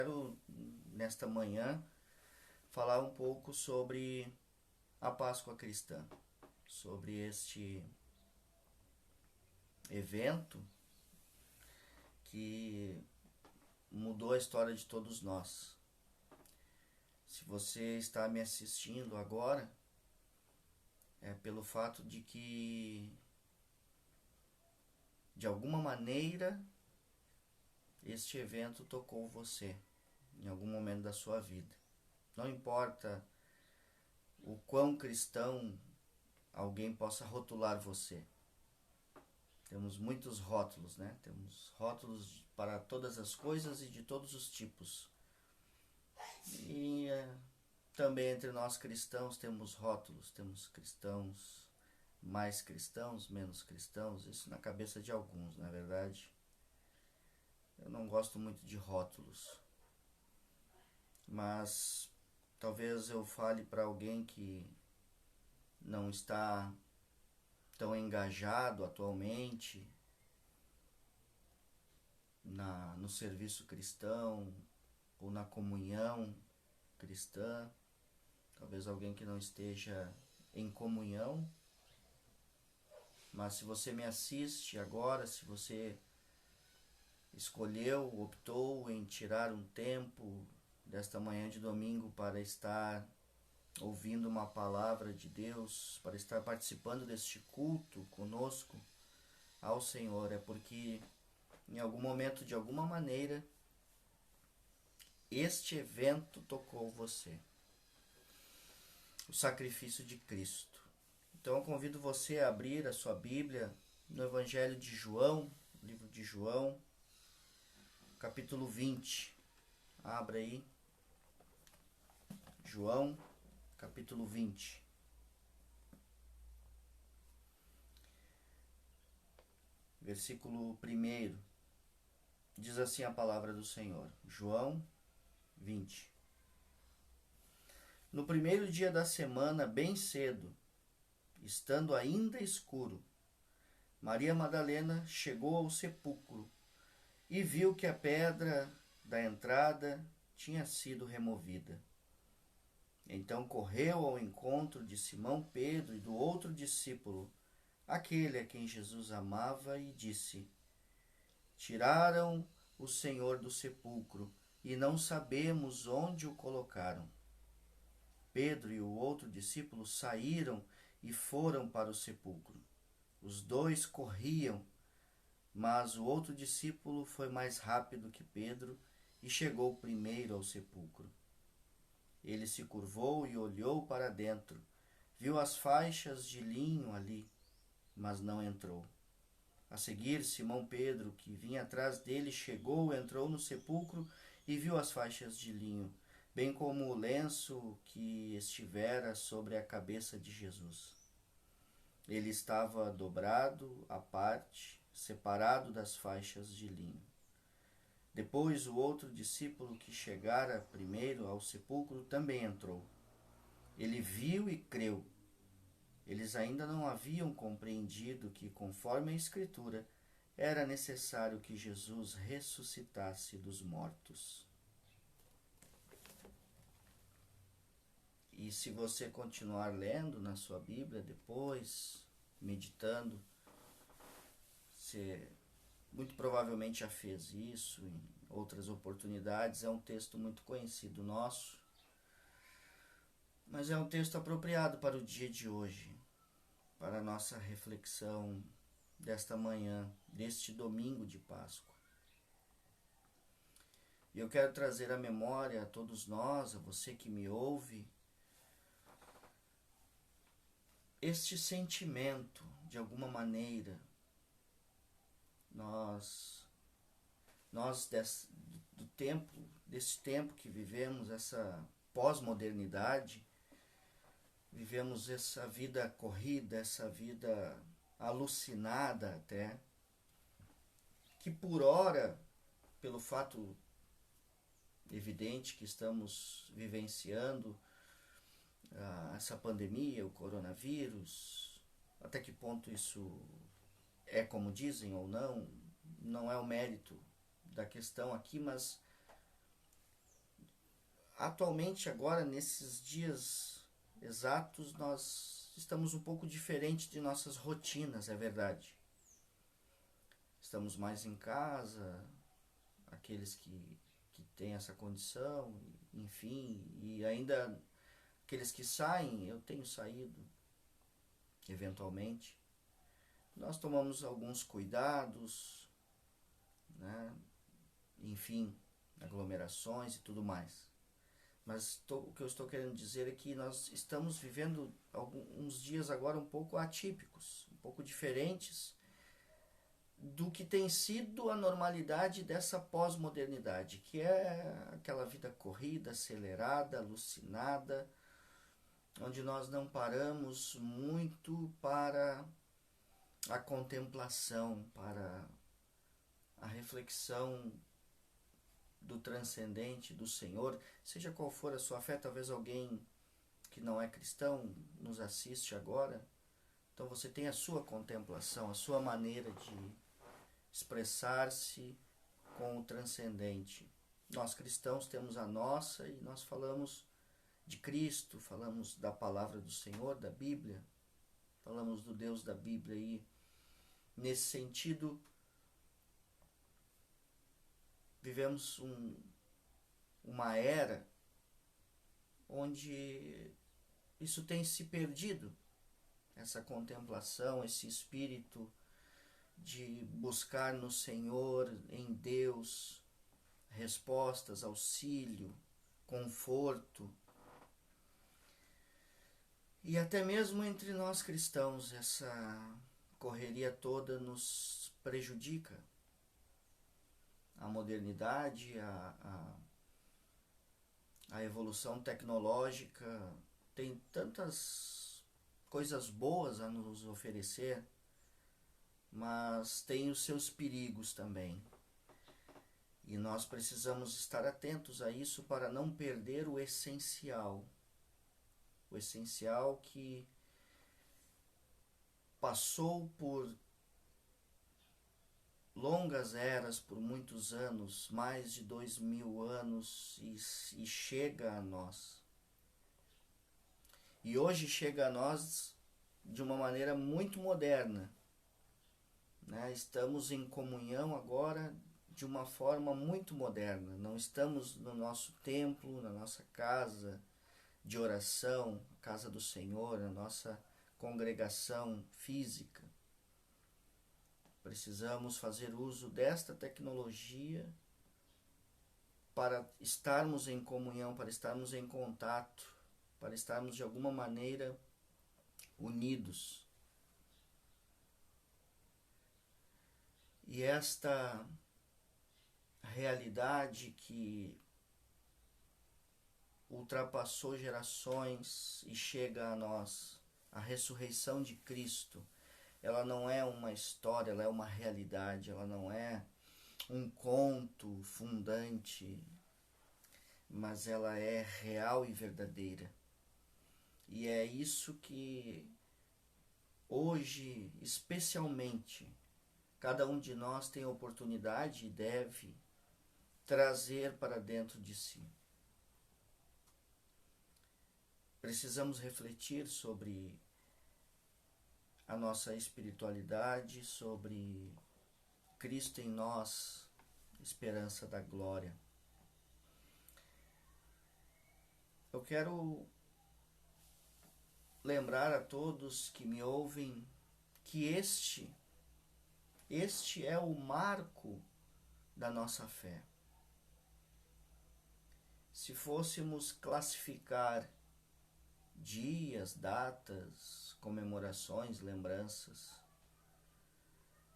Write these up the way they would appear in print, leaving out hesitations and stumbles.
Quero, nesta manhã, falar um pouco sobre a Páscoa cristã, sobre este evento que mudou a história de todos nós. Se você está me assistindo agora, é pelo fato de que, de alguma maneira, este evento tocou você em algum momento da sua vida. Não importa o quão cristão alguém possa rotular você. Temos muitos rótulos, né? Temos rótulos para todas as coisas e de todos os tipos. E também entre nós cristãos temos rótulos. Temos cristãos, mais cristãos, menos cristãos. Isso na cabeça de alguns, na verdade. Eu não gosto muito de rótulos. Mas talvez eu fale para alguém que não está tão engajado atualmente no serviço cristão ou na comunhão cristã, talvez alguém que não esteja em comunhão, mas se você me assiste agora, se você optou em tirar um tempo desta manhã de domingo para estar ouvindo uma palavra de Deus, para estar participando deste culto conosco ao Senhor, é porque em algum momento, de alguma maneira, este evento tocou você. O sacrifício de Cristo. Então eu convido você a abrir a sua Bíblia no Evangelho de João, livro de João, capítulo 20. Abra aí. João, capítulo 20. Versículo 1. Diz assim a palavra do Senhor. João 20. No primeiro dia da semana, bem cedo, estando ainda escuro, Maria Madalena chegou ao sepulcro e viu que a pedra da entrada tinha sido removida. Então correu ao encontro de Simão Pedro e do outro discípulo, aquele a quem Jesus amava, e disse: Tiraram o Senhor do sepulcro e não sabemos onde o colocaram. Pedro e o outro discípulo saíram e foram para o sepulcro. Os dois corriam, mas o outro discípulo foi mais rápido que Pedro e chegou primeiro ao sepulcro. Ele se curvou e olhou para dentro. Viu as faixas de linho ali, mas não entrou. A seguir, Simão Pedro, que vinha atrás dele, chegou, entrou no sepulcro e viu as faixas de linho, bem como o lenço que estivera sobre a cabeça de Jesus. Ele estava dobrado à parte, separado das faixas de linho. Depois o outro discípulo que chegara primeiro ao sepulcro também entrou. Ele viu e creu. Eles ainda não haviam compreendido que, conforme a Escritura, era necessário que Jesus ressuscitasse dos mortos. E se você continuar lendo na sua Bíblia depois, meditando, você muito provavelmente já fez isso em outras oportunidades. É um texto muito conhecido nosso, mas é um texto apropriado para o dia de hoje, para a nossa reflexão desta manhã, deste domingo de Páscoa. E eu quero trazer à memória a todos nós, a você que me ouve, este sentimento, de alguma maneira, desse tempo que vivemos, essa pós-modernidade, vivemos essa vida corrida, essa vida alucinada até, que por ora, pelo fato evidente que estamos vivenciando, essa pandemia, o coronavírus, até que ponto isso é como dizem ou não, não é o mérito da questão aqui, mas atualmente, agora, nesses dias exatos, nós estamos um pouco diferente de nossas rotinas, é verdade. Estamos mais em casa, aqueles que têm essa condição, enfim, e ainda aqueles que saem, eu tenho saído, eventualmente. Nós tomamos alguns cuidados, né? Enfim, aglomerações e tudo mais. Mas o que eu estou querendo dizer é que nós estamos vivendo uns dias agora um pouco atípicos, um pouco diferentes do que tem sido a normalidade dessa pós-modernidade, que é aquela vida corrida, acelerada, alucinada, onde nós não paramos muito para a contemplação, para a reflexão do transcendente, do Senhor, seja qual for a sua fé. Talvez alguém que não é cristão nos assiste agora, então você tem a sua contemplação, a sua maneira de expressar-se com o transcendente. Nós cristãos temos a nossa e nós falamos de Cristo, falamos da palavra do Senhor, da Bíblia, falamos do Deus da Bíblia e nesse sentido vivemos uma era onde isso tem se perdido, essa contemplação, esse espírito de buscar no Senhor, em Deus, respostas, auxílio, conforto. E até mesmo entre nós cristãos, essa correria toda nos prejudica. A modernidade, a evolução tecnológica tem tantas coisas boas a nos oferecer, mas tem os seus perigos também. E nós precisamos estar atentos a isso para não perder o essencial. O essencial que passou por longas eras, por muitos anos, mais de 2000 anos, e chega a nós. E hoje chega a nós de uma maneira muito moderna, né? Estamos em comunhão agora de uma forma muito moderna. Não estamos no nosso templo, na nossa casa de oração, casa do Senhor, na nossa congregação física. Precisamos fazer uso desta tecnologia para estarmos em comunhão, para estarmos em contato, para estarmos de alguma maneira unidos. E esta realidade que ultrapassou gerações e chega a nós, a ressurreição de Cristo, ela não é uma história, ela é uma realidade, ela não é um conto fundante, mas ela é real e verdadeira. E é isso que hoje, especialmente, cada um de nós tem a oportunidade e deve trazer para dentro de si. Precisamos refletir sobre a nossa espiritualidade, sobre Cristo em nós, esperança da glória. Eu quero lembrar a todos que me ouvem que este é o marco da nossa fé. Se fôssemos classificar dias, datas, comemorações, lembranças,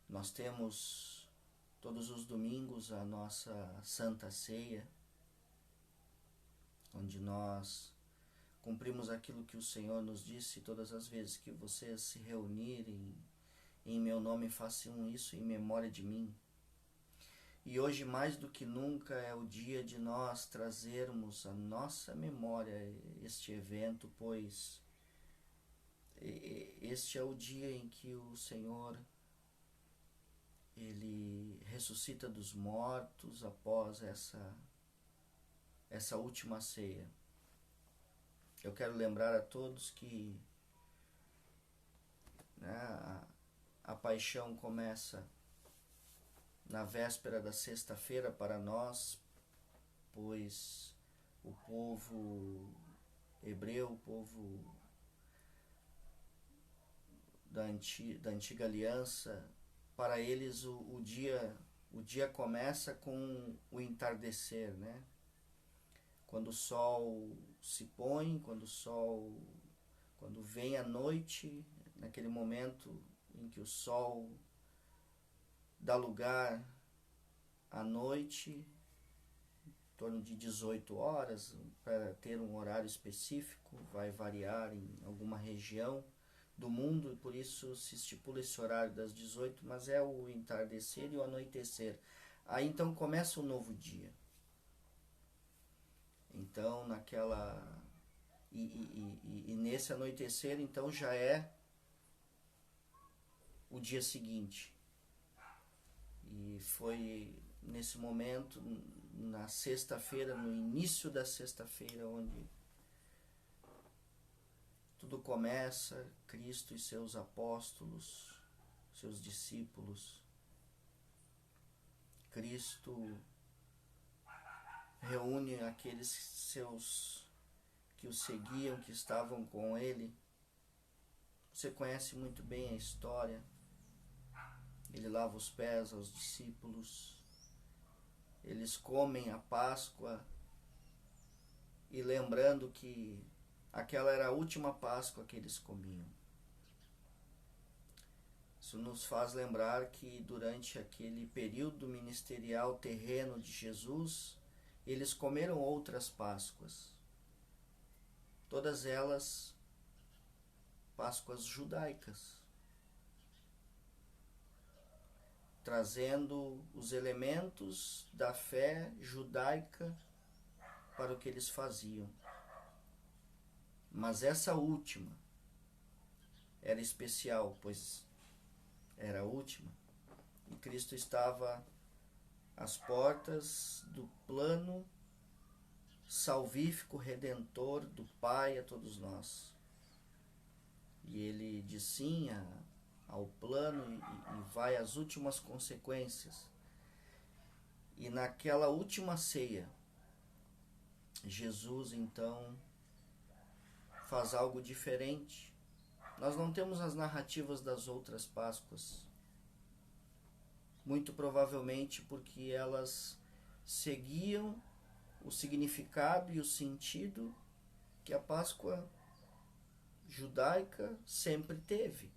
nós temos todos os domingos a nossa Santa Ceia, onde nós cumprimos aquilo que o Senhor nos disse: todas as vezes que vocês se reunirem em meu nome, façam isso em memória de mim. E hoje, mais do que nunca, é o dia de nós trazermos à nossa memória este evento, pois este é o dia em que o Senhor Ele ressuscita dos mortos após essa última ceia. Eu quero lembrar a todos que, né, a paixão começa na véspera da sexta-feira para nós, pois o povo hebreu, o povo da antiga aliança, para eles o dia começa com o entardecer, né? Quando o sol se põe, quando vem a noite, naquele momento em que o sol dá lugar à noite, em torno de 18 horas, para ter um horário específico, vai variar em alguma região do mundo, e por isso se estipula esse horário das 18, mas é o entardecer e o anoitecer. Aí então começa um novo dia. Então nesse anoitecer então já é o dia seguinte. E foi nesse momento, na sexta-feira, no início da sexta-feira, onde tudo começa, Cristo e seus apóstolos, seus discípulos. Cristo reúne aqueles seus que o seguiam, que estavam com ele. Você conhece muito bem a história. Ele lava os pés aos discípulos. Eles comem a Páscoa e lembrando que aquela era a última Páscoa que eles comiam. Isso nos faz lembrar que durante aquele período ministerial terreno de Jesus, eles comeram outras Páscoas. Todas elas Páscoas judaicas, trazendo os elementos da fé judaica para o que eles faziam. Mas essa última era especial, pois era a última, e Cristo estava às portas do plano salvífico redentor do Pai a todos nós. E ele diz sim ao plano e vai às últimas consequências. E naquela última ceia, Jesus então faz algo diferente. Nós não temos as narrativas das outras Páscoas, muito provavelmente porque elas seguiam o significado e o sentido que a Páscoa judaica sempre teve.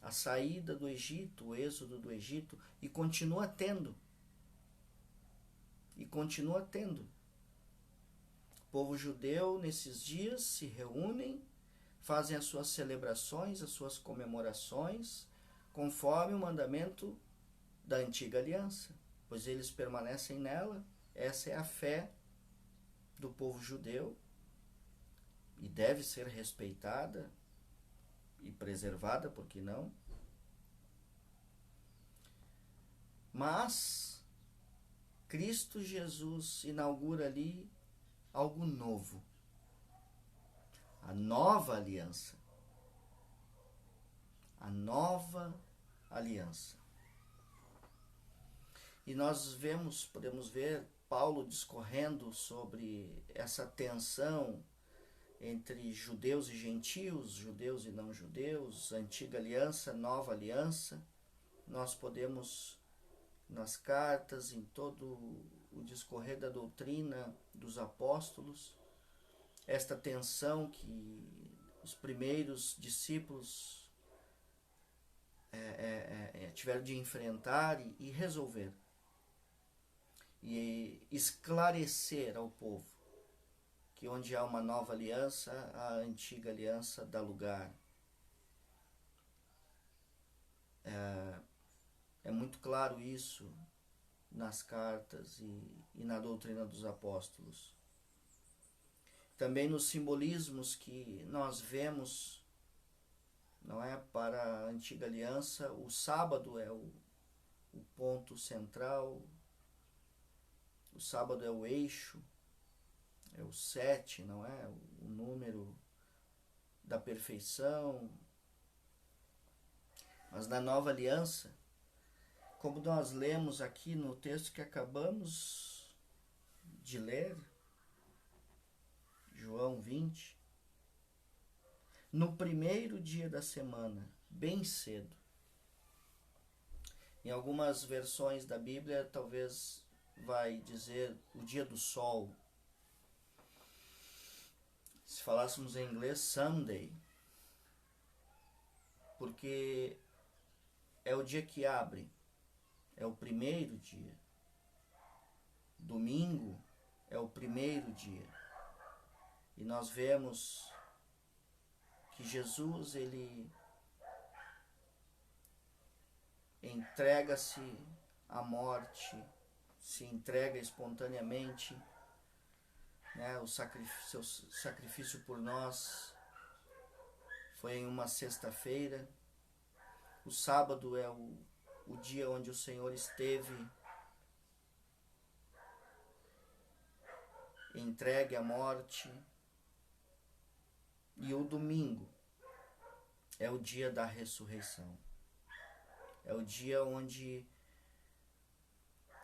A saída do Egito, o êxodo do Egito, e continua tendo. E continua tendo. O povo judeu, nesses dias, se reúnem, fazem as suas celebrações, as suas comemorações, conforme o mandamento da antiga aliança, pois eles permanecem nela. Essa é a fé do povo judeu e deve ser respeitada e preservada, por que não? Mas Cristo Jesus inaugura ali algo novo. A nova aliança. A nova aliança. E nós podemos ver Paulo discorrendo sobre essa tensão entre judeus e gentios, judeus e não judeus, antiga aliança, nova aliança. Nós podemos, nas cartas, em todo o discorrer da doutrina dos apóstolos, esta tensão que os primeiros discípulos tiveram de enfrentar e resolver. E esclarecer ao povo que onde há uma nova aliança, a antiga aliança dá lugar. É muito claro isso nas cartas e na doutrina dos apóstolos. Também nos simbolismos que nós vemos, não é, para a antiga aliança, o sábado é o ponto central, o sábado é o eixo, o 7, não é? O número da perfeição. Mas na nova aliança, como nós lemos aqui no texto que acabamos de ler, João 20, no primeiro dia da semana, bem cedo. Em algumas versões da Bíblia, talvez vai dizer o dia do sol. Se falássemos em inglês, Sunday, porque é o dia que abre, é o primeiro dia. Domingo é o primeiro dia. E nós vemos que Jesus, ele entrega-se à morte, se entrega espontaneamente, né? O seu sacrifício por nós foi em uma sexta-feira. O sábado é o dia onde o Senhor esteve entregue à morte. E o domingo é o dia da ressurreição. É o dia onde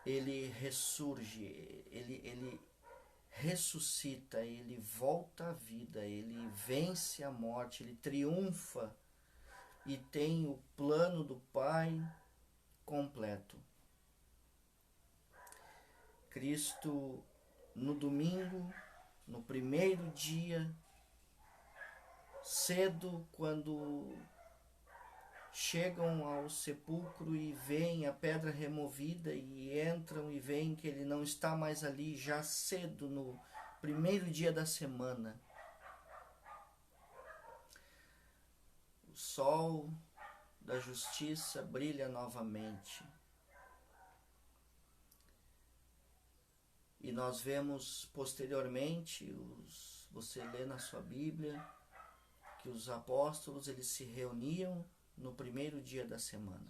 ele ressurge, ele ressuscita, ele volta à vida, ele vence a morte, ele triunfa e tem o plano do Pai completo. Cristo, no domingo, no primeiro dia, cedo, quando chegam ao sepulcro e veem a pedra removida e entram e veem que ele não está mais ali, já cedo, no primeiro dia da semana. O sol da justiça brilha novamente. E nós vemos posteriormente, você lê na sua Bíblia, que os apóstolos eles se reuniam no primeiro dia da semana.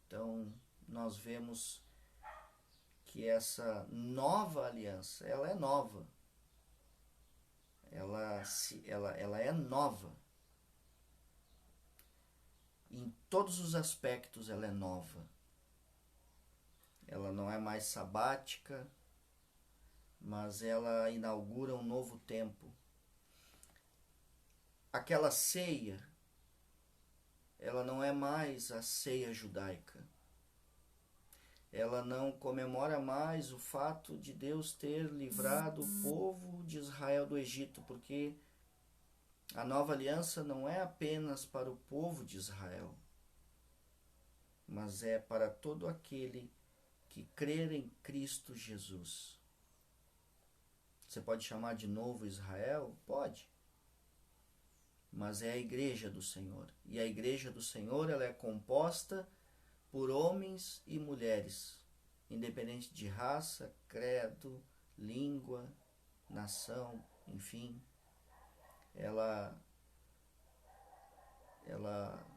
Então, nós vemos que essa nova aliança, ela é nova. Ela é nova. Em todos os aspectos ela é nova. Ela não é mais sabática, mas ela inaugura um novo tempo. Aquela ceia, ela não é mais a ceia judaica. Ela não comemora mais o fato de Deus ter livrado o povo de Israel do Egito, porque a nova aliança não é apenas para o povo de Israel, mas é para todo aquele que crer em Cristo Jesus. Você pode chamar de novo Israel? Pode. Mas é a igreja do Senhor. E a igreja do Senhor, ela é composta por homens e mulheres, independente de raça, credo, língua, nação, enfim. Ela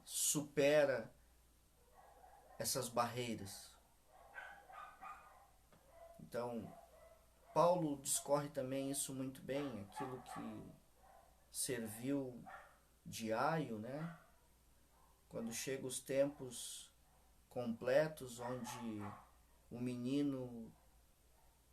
supera essas barreiras. Então, Paulo discorre também isso muito bem, aquilo que serviu de aio, né? Quando chegam os tempos completos, onde o menino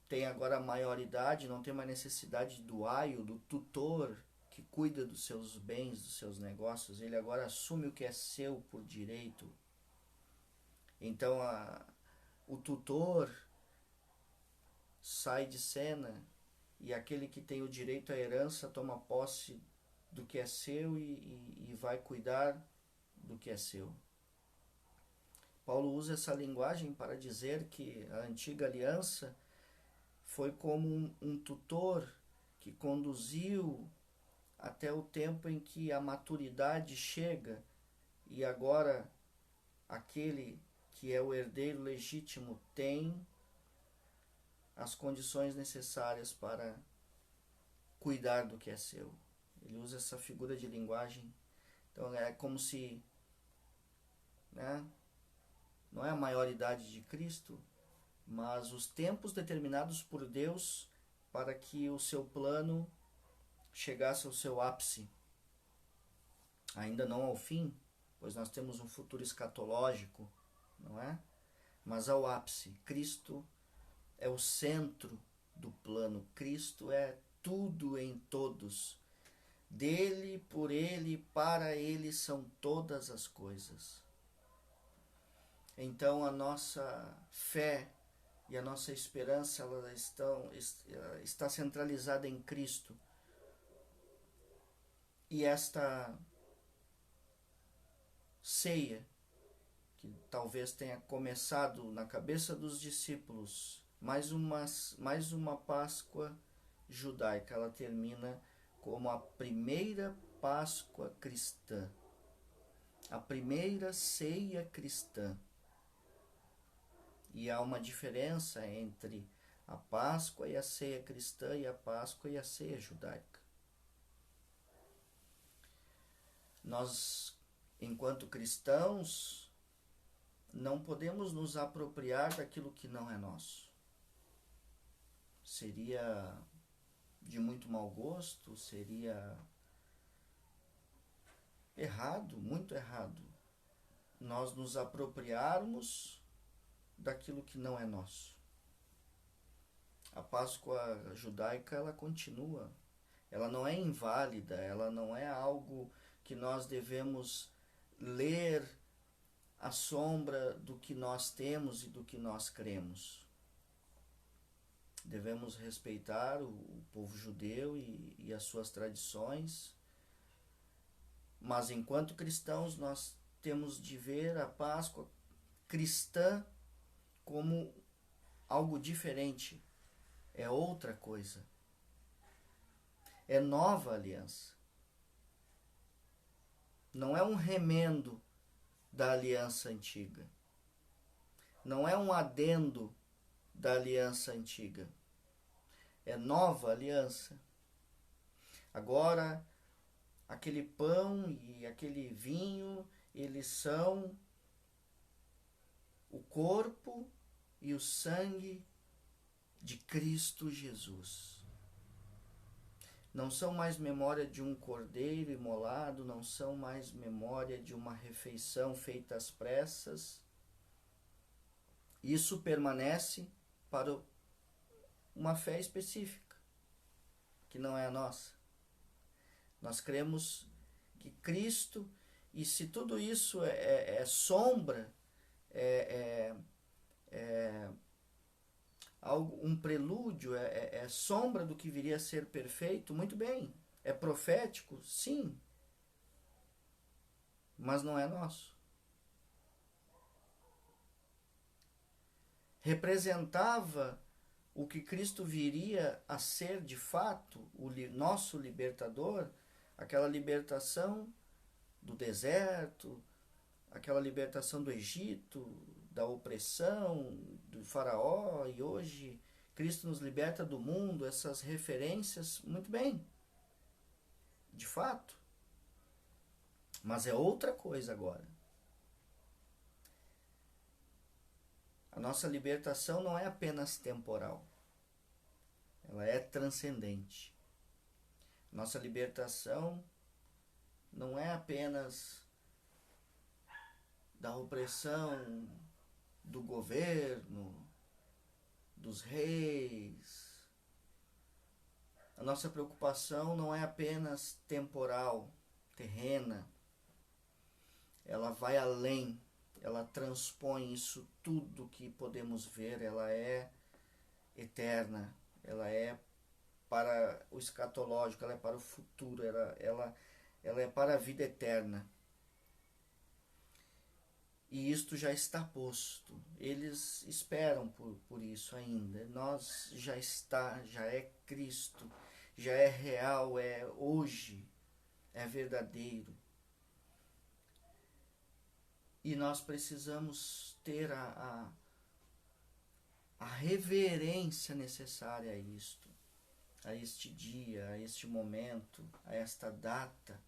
tem agora a maioridade, não tem mais necessidade do aio, do tutor que cuida dos seus bens, dos seus negócios, ele agora assume o que é seu por direito. Então o tutor sai de cena e aquele que tem o direito à herança toma posse do que é seu e vai cuidar do que é seu. Paulo usa essa linguagem para dizer que a antiga aliança foi como um tutor que conduziu até o tempo em que a maturidade chega e agora aquele que é o herdeiro legítimo tem as condições necessárias para cuidar do que é seu. Ele usa essa figura de linguagem. Então é como se, né, não é a maioridade de Cristo, mas os tempos determinados por Deus para que o seu plano chegasse ao seu ápice. Ainda não ao fim, pois nós temos um futuro escatológico, não é? Mas ao ápice. Cristo é o centro do plano. Cristo é tudo em todos. Dele, por ele, para ele são todas as coisas. Então a nossa fé e a nossa esperança está centralizada em Cristo. E esta ceia, que talvez tenha começado na cabeça dos discípulos, mais uma Páscoa judaica, ela termina como a primeira Páscoa cristã, a primeira ceia cristã. E há uma diferença entre a Páscoa e a ceia cristã e a Páscoa e a ceia judaica. Nós, enquanto cristãos, não podemos nos apropriar daquilo que não é nosso. Seria de muito mau gosto, seria errado, muito errado, nós nos apropriarmos daquilo que não é nosso. A Páscoa judaica, ela continua. Ela não é inválida, ela não é algo que nós devemos ler à sombra do que nós temos e do que nós cremos. Devemos respeitar o povo judeu e as suas tradições, mas enquanto cristãos nós temos de ver a Páscoa cristã como algo diferente, é outra coisa, é nova aliança, não é um remendo da aliança antiga, não é um adendo da aliança antiga, é nova aliança. Agora, aquele pão e aquele vinho, eles são o corpo e o sangue de Cristo Jesus. Não são mais memória de um cordeiro imolado, não são mais memória de uma refeição feita às pressas. Isso permanece para uma fé específica, que não é a nossa. Nós cremos que Cristo, e se tudo isso é sombra, algo, um prelúdio, é sombra do que viria a ser perfeito, muito bem. É profético, sim, mas não é nosso. Representava o que Cristo viria a ser de fato, o nosso libertador, aquela libertação do deserto, aquela libertação do Egito, da opressão, do faraó, e hoje Cristo nos liberta do mundo, essas referências, muito bem, de fato, mas é outra coisa agora. A nossa libertação não é apenas temporal, ela é transcendente. Nossa libertação não é apenas da opressão do governo, dos reis. A nossa preocupação não é apenas temporal, terrena. Ela vai além, ela transpõe isso tudo que podemos ver, ela é eterna, ela é para o escatológico, ela é para o futuro, ela é para a vida eterna. E isto já está posto. Eles esperam por isso ainda. Nós já é Cristo, já é real, é hoje, é verdadeiro. E nós precisamos ter a reverência necessária a isto, a este dia, a este momento, a esta data.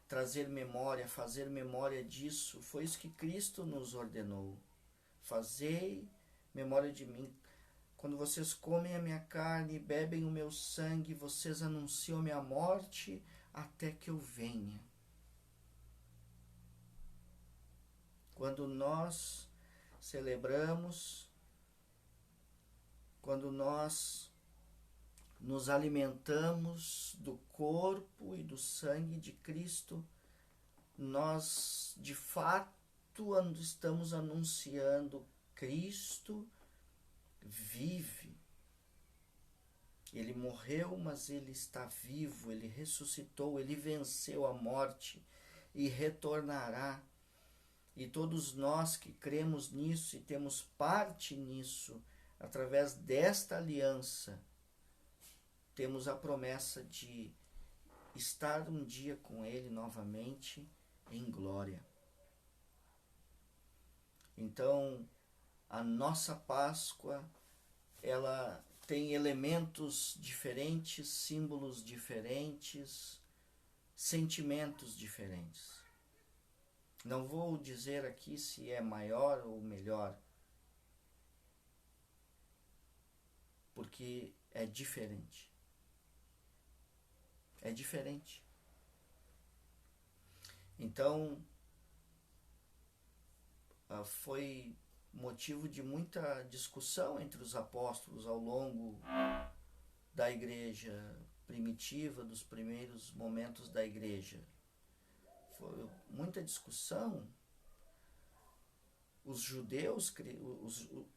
Trazer memória, fazer memória disso, foi isso que Cristo nos ordenou. Fazei memória de mim. quando vocês comem a minha carne e bebem o meu sangue, vocês anunciam a minha morte até que eu venha. Quando nós celebramos, quando nós nos alimentamos do corpo e do sangue de Cristo, nós de fato estamos anunciando: Cristo vive. Ele morreu, mas ele está vivo, ele ressuscitou, ele venceu a morte e retornará. E todos nós que cremos nisso e temos parte nisso, através desta aliança, temos a promessa de estar um dia com ele novamente em glória. Então, a nossa Páscoa, ela tem elementos diferentes, símbolos diferentes, sentimentos diferentes. Não vou dizer aqui se é maior ou melhor, porque é diferente. É diferente. Então, foi motivo de muita discussão entre os apóstolos ao longo da igreja primitiva, dos primeiros momentos da igreja. Foi muita discussão. Os judeus,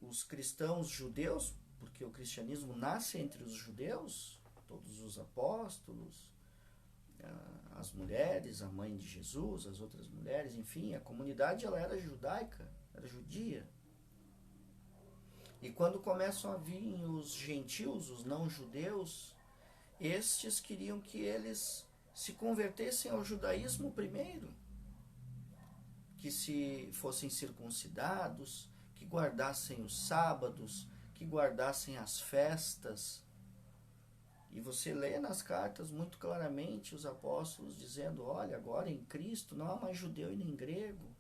os cristãos judeus, porque o cristianismo nasce entre os judeus, todos os apóstolos, as mulheres, a mãe de Jesus, as outras mulheres, enfim, a comunidade ela era judaica, era judia. E quando começam a vir os gentios, os não-judeus, estes queriam que eles se convertessem ao judaísmo primeiro, que se fossem circuncidados, que guardassem os sábados, que guardassem as festas. E você lê nas cartas muito claramente os apóstolos dizendo: olha, agora em Cristo não há mais judeu e nem grego,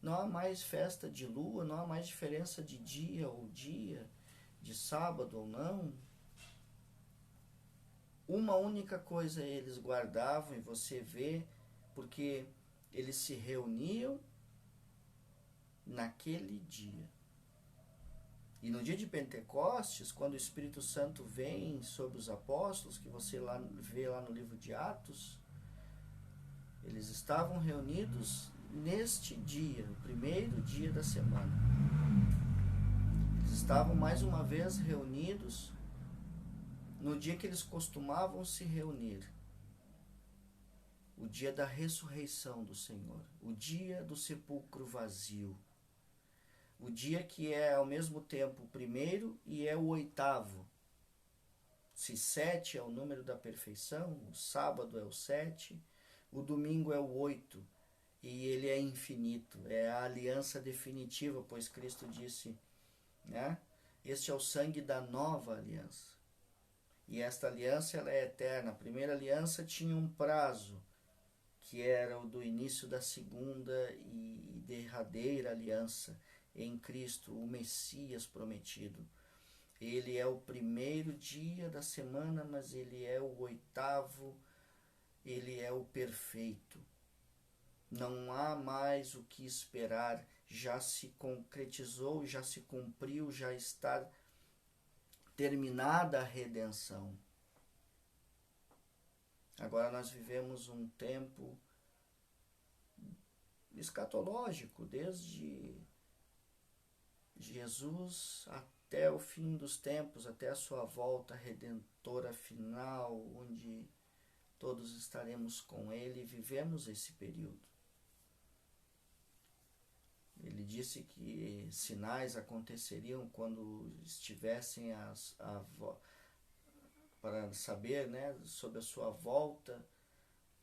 não há mais festa de lua, não há mais diferença de dia ou dia, de sábado ou não. Uma única coisa eles guardavam, e você vê, porque eles se reuniam naquele dia. E no dia de Pentecostes, quando o Espírito Santo vem sobre os apóstolos, que você vê lá no livro de Atos, eles estavam reunidos neste dia, o primeiro dia da semana. Eles estavam mais uma vez reunidos no dia que eles costumavam se reunir. O dia da ressurreição do Senhor, o dia do sepulcro vazio. O dia que é ao mesmo tempo o primeiro e é o oitavo. Se 7 é o número da perfeição, o sábado é o 7, o domingo é o 8, e ele é infinito, é a aliança definitiva, pois Cristo disse, né? Este é o sangue da nova aliança. E esta aliança ela é eterna. A primeira aliança tinha um prazo, que era o do início da segunda e derradeira aliança, em Cristo, o Messias prometido. Ele é o primeiro dia da semana, mas ele é o oitavo, ele é o perfeito. Não há mais o que esperar, já se concretizou, já se cumpriu, já está terminada a redenção. Agora nós vivemos um tempo escatológico, desde Jesus até o fim dos tempos, até a sua volta redentora final, onde todos estaremos com ele, e vivemos esse período. Ele disse que sinais aconteceriam quando estivessem para saber, né, sobre a sua volta,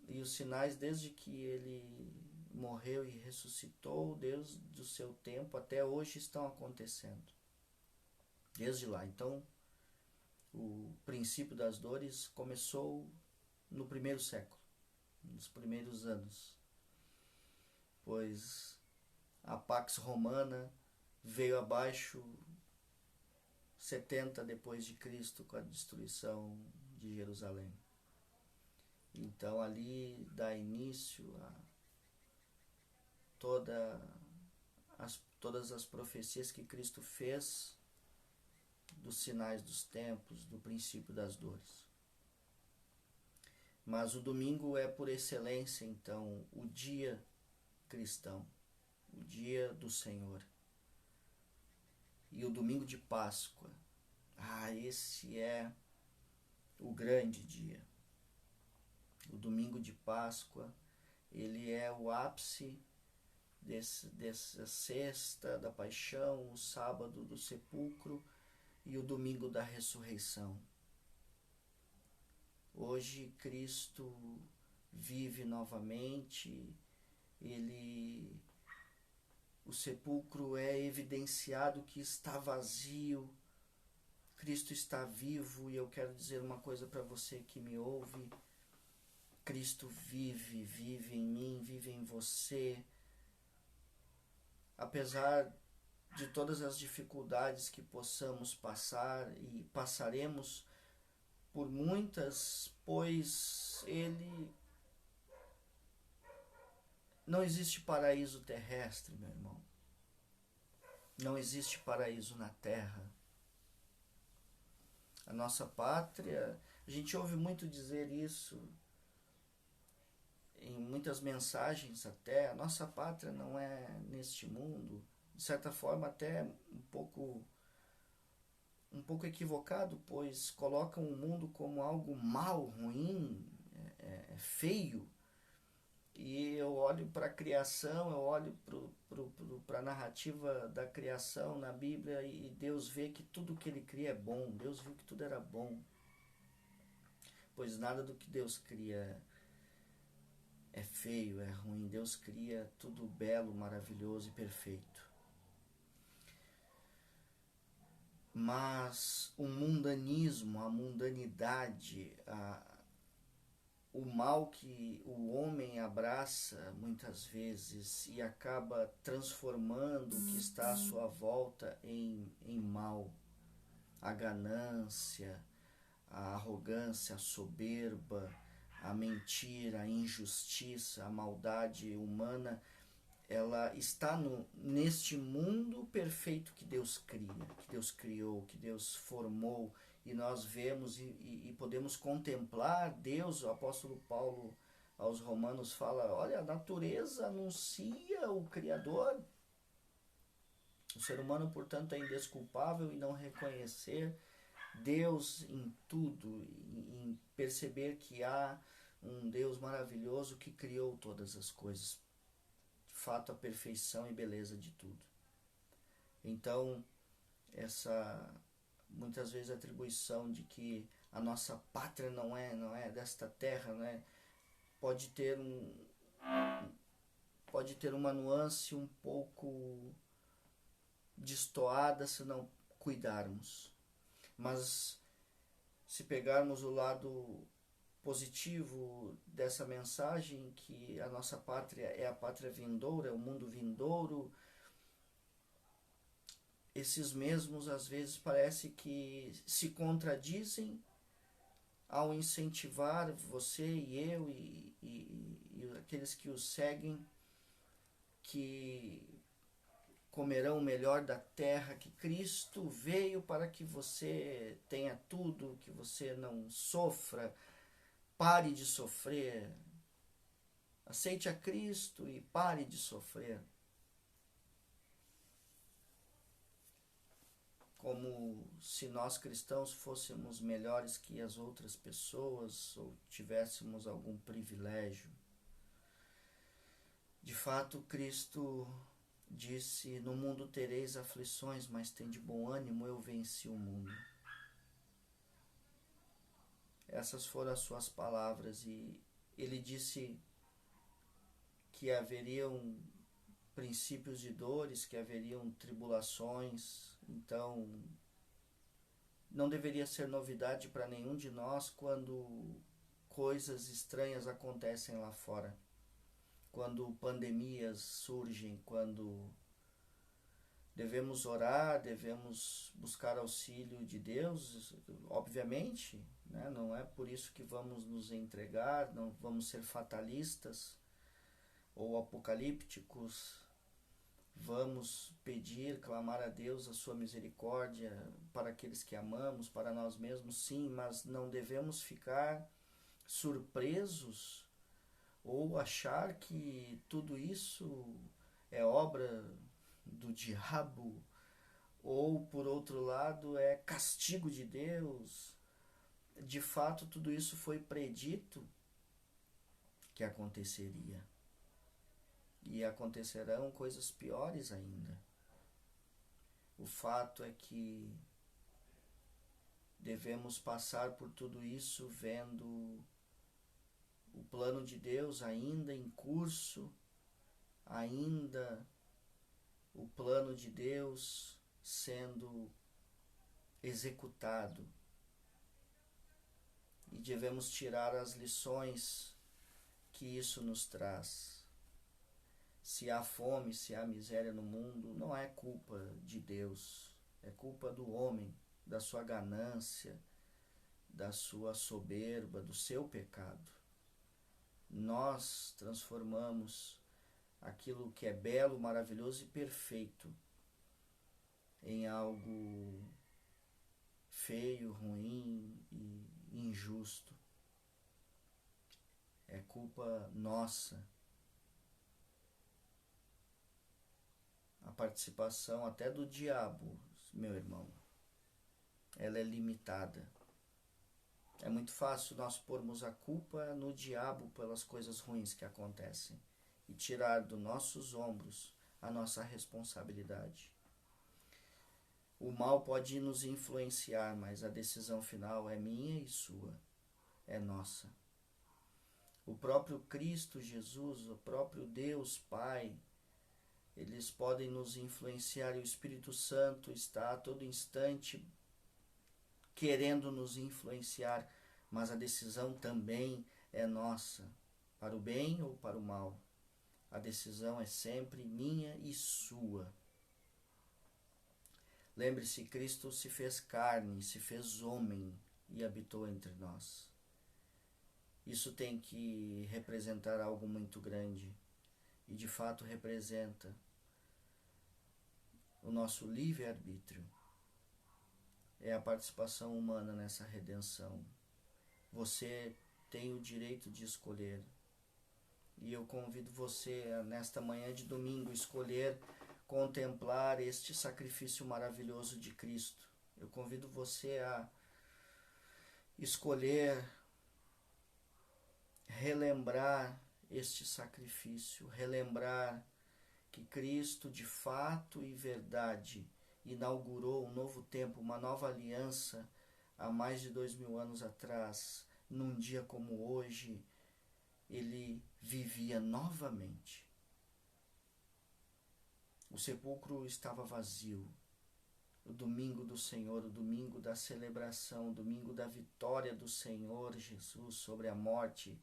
e os sinais desde que ele morreu e ressuscitou, desde o seu tempo até hoje estão acontecendo. Desde lá. Então, o princípio das dores começou no primeiro século, nos primeiros anos, pois a Pax Romana veio abaixo 70 depois de Cristo, com a destruição de Jerusalém. Então ali dá início a todas as profecias que Cristo fez dos sinais dos tempos, do princípio das dores. Mas o domingo é por excelência, então, o dia cristão, o dia do Senhor. E o domingo de Páscoa, esse é o grande dia. O domingo de Páscoa, ele é o ápice dessa sexta da paixão, o sábado do sepulcro e o domingo da ressurreição. Hoje Cristo vive novamente, o sepulcro é evidenciado que está vazio, Cristo está vivo, e eu quero dizer uma coisa para você que me ouve: Cristo vive em mim, vive em você. Apesar de todas as dificuldades que possamos passar e passaremos por muitas, pois não existe paraíso terrestre, meu irmão. Não existe paraíso na terra. A nossa pátria, a gente ouve muito dizer isso em muitas mensagens até, a nossa pátria não é neste mundo, de certa forma até um pouco equivocado, pois colocam o mundo como algo mal, ruim, feio. E eu olho para a criação, eu olho para a narrativa da criação na Bíblia, e Deus vê que tudo que Ele cria é bom. Deus viu que tudo era bom, pois nada do que Deus cria é feio, é ruim. Deus cria tudo belo, maravilhoso e perfeito. Mas o mundanismo, a mundanidade, o mal que o homem abraça muitas vezes e acaba transformando o que está à sua volta em mal. A ganância, a arrogância, a soberba, a mentira, a injustiça, a maldade humana, ela está neste mundo perfeito que Deus cria, que Deus criou, que Deus formou, e nós vemos e podemos contemplar Deus. O apóstolo Paulo aos Romanos fala: olha, a natureza anuncia o Criador. O ser humano, portanto, é indesculpável em não reconhecer Deus em tudo, em perceber que há um Deus maravilhoso que criou todas as coisas. De fato, a perfeição e beleza de tudo. Então, muitas vezes a atribuição de que a nossa pátria não é desta terra, né, pode ter uma nuance um pouco destoada se não cuidarmos. Mas se pegarmos o lado positivo dessa mensagem, que a nossa pátria é a pátria vindoura, é o mundo vindouro, esses mesmos às vezes parece que se contradizem ao incentivar você e eu e aqueles que os seguem, que comerão o melhor da terra, que Cristo veio para que você tenha tudo, que você não sofra. Pare de sofrer. Aceite a Cristo e pare de sofrer. Como se nós cristãos fôssemos melhores que as outras pessoas ou tivéssemos algum privilégio. De fato, Cristo disse: no mundo tereis aflições, mas tende bom ânimo, eu venci o mundo. Essas foram as suas palavras, e ele disse que haveriam princípios de dores, que haveriam tribulações. Então, não deveria ser novidade para nenhum de nós quando coisas estranhas acontecem lá fora, quando pandemias surgem, quando Devemos orar, devemos buscar auxílio de Deus, obviamente, né? Não é por isso que vamos nos entregar, não vamos ser fatalistas ou apocalípticos. Vamos pedir, clamar a Deus a sua misericórdia para aqueles que amamos, para nós mesmos, sim, mas não devemos ficar surpresos ou achar que tudo isso é obra do diabo, ou por outro lado é castigo de Deus. De fato, tudo isso foi predito que aconteceria. E acontecerão coisas piores ainda. O fato é que devemos passar por tudo isso vendo o plano de Deus ainda em curso, ainda o plano de Deus sendo executado. E devemos tirar as lições que isso nos traz. Se há fome, se há miséria no mundo, não é culpa de Deus, é culpa do homem, da sua ganância, da sua soberba, do seu pecado. Nós transformamos aquilo que é belo, maravilhoso e perfeito em algo feio, ruim e injusto. É culpa nossa. A participação até do diabo, meu irmão, ela é limitada. É muito fácil nós pormos a culpa no diabo pelas coisas ruins que acontecem e tirar dos nossos ombros a nossa responsabilidade. O mal pode nos influenciar, mas a decisão final é minha e sua, é nossa. O próprio Cristo Jesus, o próprio Deus Pai, eles podem nos influenciar e o Espírito Santo está a todo instante querendo nos influenciar, mas a decisão também é nossa, para o bem ou para o mal. A decisão é sempre minha e sua. Lembre-se, Cristo se fez carne, se fez homem e habitou entre nós. Isso tem que representar algo muito grande e de fato representa o nosso livre-arbítrio. É a participação humana nessa redenção. Você tem o direito de escolher. E eu convido você, nesta manhã de domingo, escolher contemplar este sacrifício maravilhoso de Cristo. Eu convido você a escolher relembrar este sacrifício, relembrar que Cristo, de fato e verdade, inaugurou um novo tempo, uma nova aliança há mais de 2000 anos atrás. Num dia como hoje, ele vivia novamente. O sepulcro estava vazio. O domingo do Senhor, o domingo da celebração, o domingo da vitória do Senhor Jesus sobre a morte,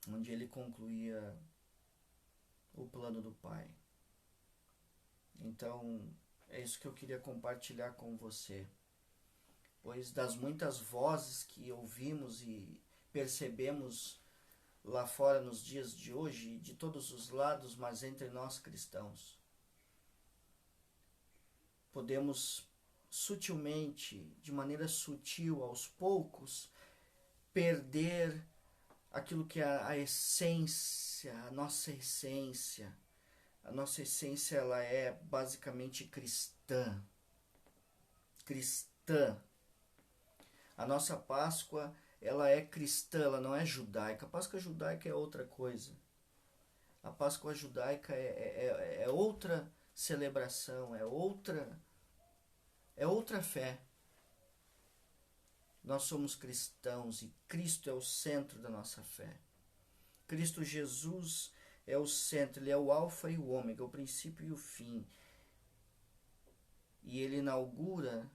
onde ele concluía o plano do Pai. Então, é isso que eu queria compartilhar com você. Pois das muitas vozes que ouvimos e percebemos lá fora nos dias de hoje, de todos os lados, mas entre nós cristãos, podemos sutilmente, de maneira sutil, aos poucos, perder aquilo que é a essência, a nossa essência. A nossa essência, ela é basicamente cristã. Cristã. A nossa Páscoa, ela é cristã, ela não é judaica. A Páscoa judaica é outra coisa. A Páscoa judaica é outra celebração, é outra fé. Nós somos cristãos e Cristo é o centro da nossa fé. Cristo Jesus é o centro, ele é o alfa e o ômega, o princípio e o fim. E ele inaugura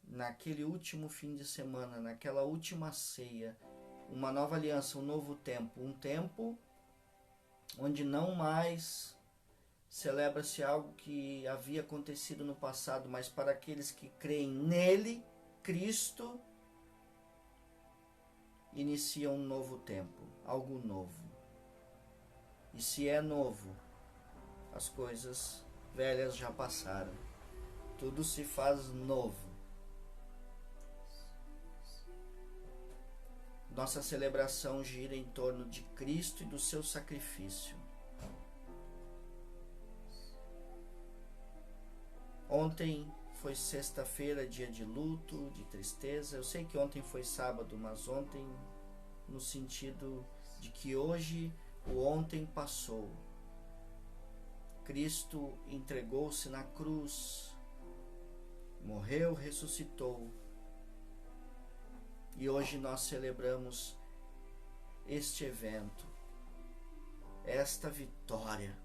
naquele último fim de semana, naquela última ceia, uma nova aliança, um novo tempo. Um tempo onde não mais celebra-se algo que havia acontecido no passado, mas para aqueles que creem nele, Cristo, inicia um novo tempo, algo novo. E se é novo, as coisas velhas já passaram. Tudo se faz novo. Nossa celebração gira em torno de Cristo e do seu sacrifício. Ontem foi sexta-feira, dia de luto, de tristeza. Eu sei que ontem foi sábado, mas ontem no sentido de que hoje o ontem passou. Cristo entregou-se na cruz, morreu, ressuscitou. E hoje nós celebramos este evento, esta vitória.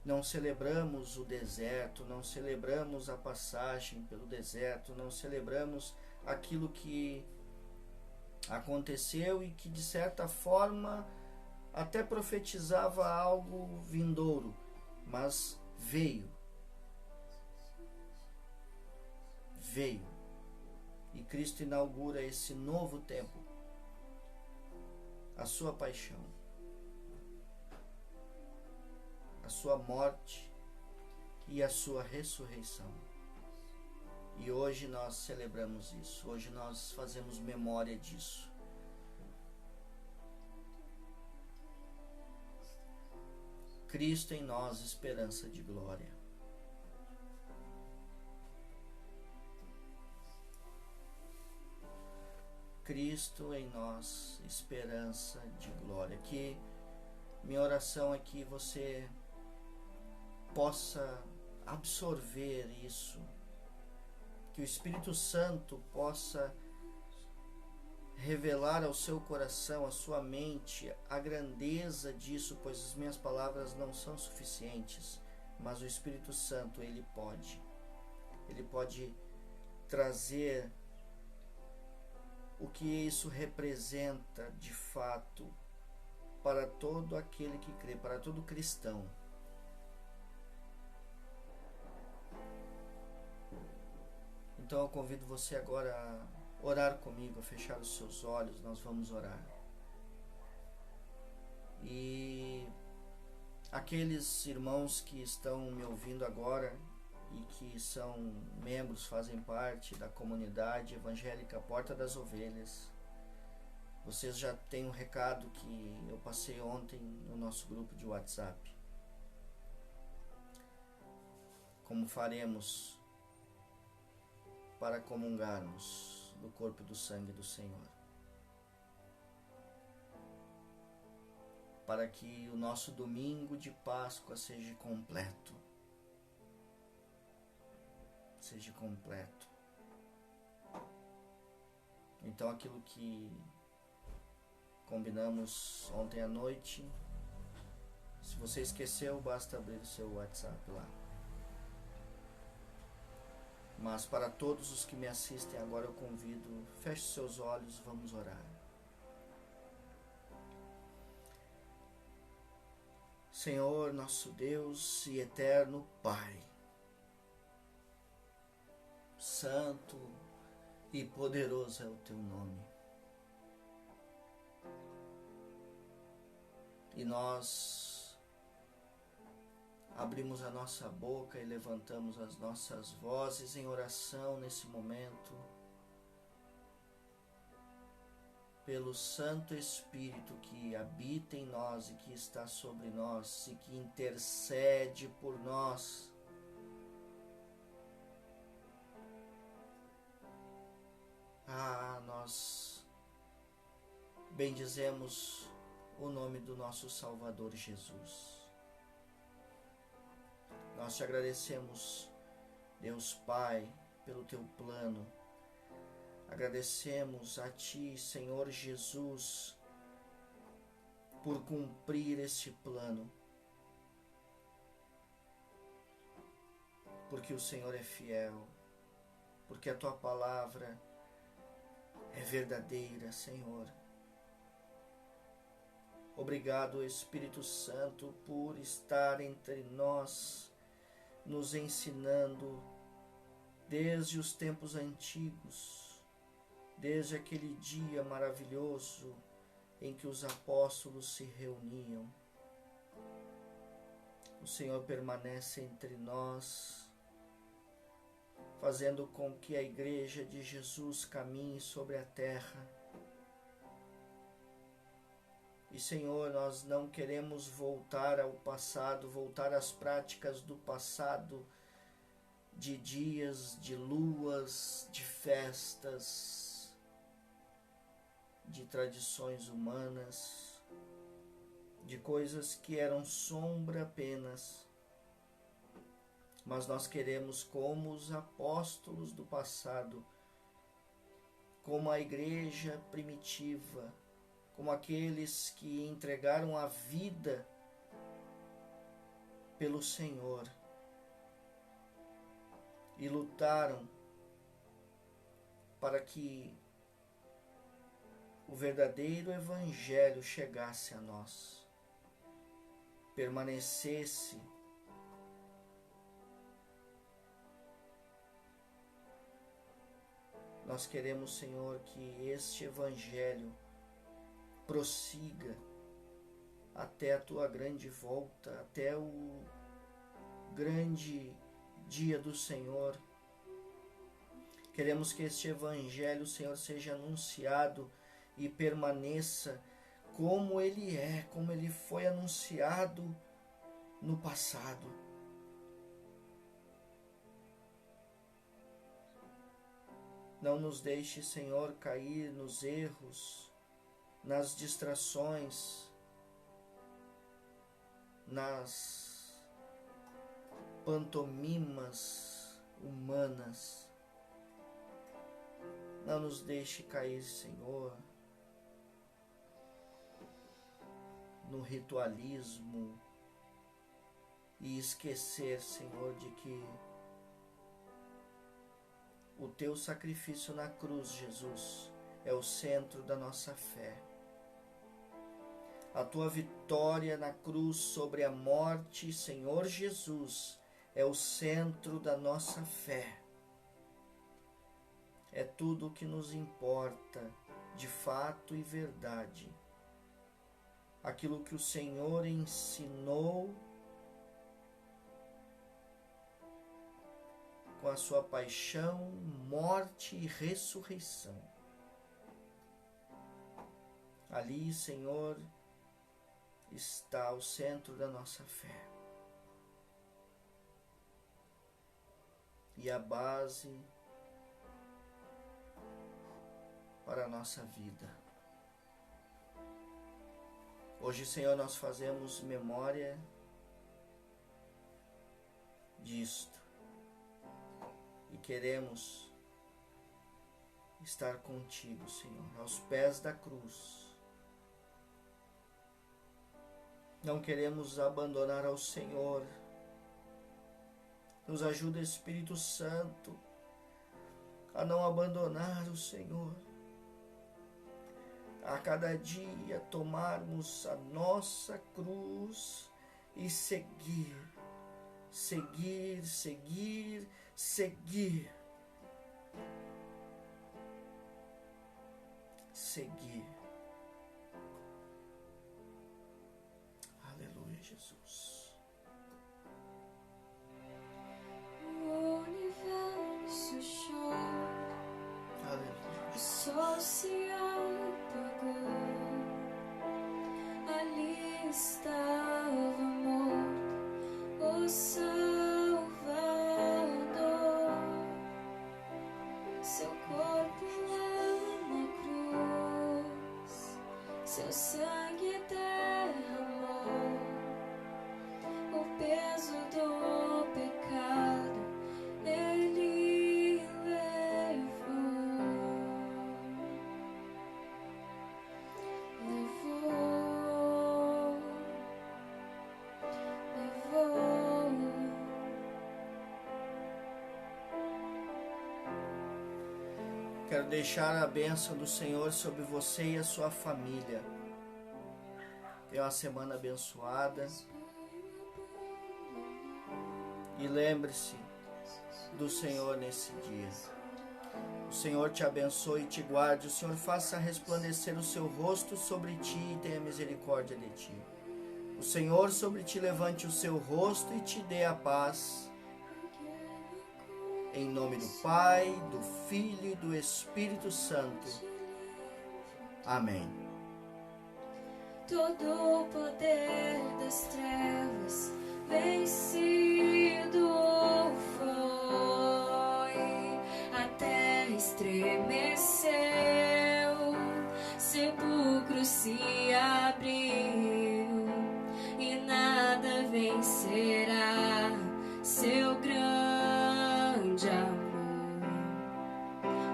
Não celebramos o deserto, não celebramos a passagem pelo deserto, não celebramos aquilo que aconteceu e que de certa forma até profetizava algo vindouro, mas veio. E Cristo inaugura esse novo tempo, a sua paixão, a sua morte e a sua ressurreição. E hoje nós celebramos isso, hoje nós fazemos memória disso. Cristo em nós, esperança de glória. Cristo em nós, esperança de glória. Que minha oração é que você possa absorver isso, que o Espírito Santo possa revelar ao seu coração, à sua mente, a grandeza disso, pois as minhas palavras não são suficientes, mas o Espírito Santo, ele pode trazer o que isso representa de fato para todo aquele que crê, para todo cristão. Então eu convido você agora a orar comigo, a fechar os seus olhos, nós vamos orar. E aqueles irmãos que estão me ouvindo agora e que são membros, fazem parte da comunidade evangélica Porta das Ovelhas, vocês já têm um recado que eu passei ontem no nosso grupo de WhatsApp. Como faremos para comungarmos do corpo e do sangue do Senhor? Para que o nosso domingo de Páscoa seja completo. Seja completo. Então aquilo que combinamos ontem à noite, se você esqueceu, basta abrir o seu WhatsApp lá. Mas para todos os que me assistem agora eu convido, feche seus olhos, vamos orar. Senhor, nosso Deus e eterno Pai, santo e poderoso é o teu nome. E nós abrimos a nossa boca e levantamos as nossas vozes em oração nesse momento, pelo Santo Espírito que habita em nós e que está sobre nós e que intercede por nós. Nós bendizemos o nome do nosso Salvador Jesus. Nós te agradecemos, Deus Pai, pelo teu plano. Agradecemos a ti, Senhor Jesus, por cumprir este plano. Porque o Senhor é fiel, porque a tua palavra é verdadeira, Senhor. Obrigado, Espírito Santo, por estar entre nós, nos ensinando desde os tempos antigos, desde aquele dia maravilhoso em que os apóstolos se reuniam. O Senhor permanece entre nós, fazendo com que a Igreja de Jesus caminhe sobre a terra. E, Senhor, nós não queremos voltar ao passado, voltar às práticas do passado, de dias, de luas, de festas, de tradições humanas, de coisas que eram sombra apenas. Mas nós queremos, como os apóstolos do passado, como a igreja primitiva, como aqueles que entregaram a vida pelo Senhor e lutaram para que o verdadeiro Evangelho chegasse a nós, permanecesse Nós queremos, Senhor, que este Evangelho prossiga até a Tua grande volta, até o grande dia do Senhor. Queremos que este Evangelho, Senhor, seja anunciado e permaneça como ele é, como ele foi anunciado no passado. Não nos deixe, Senhor, cair nos erros, nas distrações, nas pantomimas humanas. Não nos deixe cair, Senhor, no ritualismo e esquecer, Senhor, de que o Teu sacrifício na cruz, Jesus, é o centro da nossa fé. A Tua vitória na cruz sobre a morte, Senhor Jesus, é o centro da nossa fé. É tudo o que nos importa, de fato e verdade. Aquilo que o Senhor ensinou com a sua paixão, morte e ressurreição. Ali, Senhor, está o centro da nossa fé. E a base para a nossa vida. Hoje, Senhor, nós fazemos memória disto. E queremos estar contigo, Senhor, aos pés da cruz. Não queremos abandonar ao Senhor. Nos ajuda, Espírito Santo, a não abandonar o Senhor. A cada dia tomarmos a nossa cruz e seguir. Seguir, seguir, seguir. Seguir. Aleluia, Jesus. O universo chora. Aleluia. O sol se apagou. Ali estava morto o Salvador. Seu corpo lá na cruz, seu sangue derramou o peso do pecado. Ele levou. Quero deixar a bênção do Senhor sobre você e a sua família. É uma semana abençoada. E lembre-se do Senhor nesse dia. O Senhor te abençoe e te guarde. O Senhor faça resplandecer o seu rosto sobre ti e tenha misericórdia de ti. O Senhor sobre ti levante o seu rosto e te dê a paz. Em nome do Pai, do Filho e do Espírito Santo. Amém. Todo o poder das trevas vencido foi, a terra estremeceu, sepulcro se abriu e nada vencerá seu grande amor.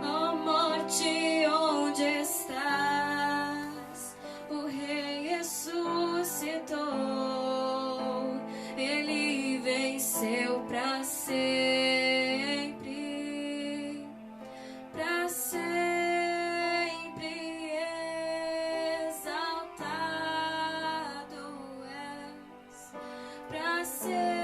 Ó morte, onde estás? O Rei ressuscitou, ele venceu para sempre, para sempre exaltado és, para sempre.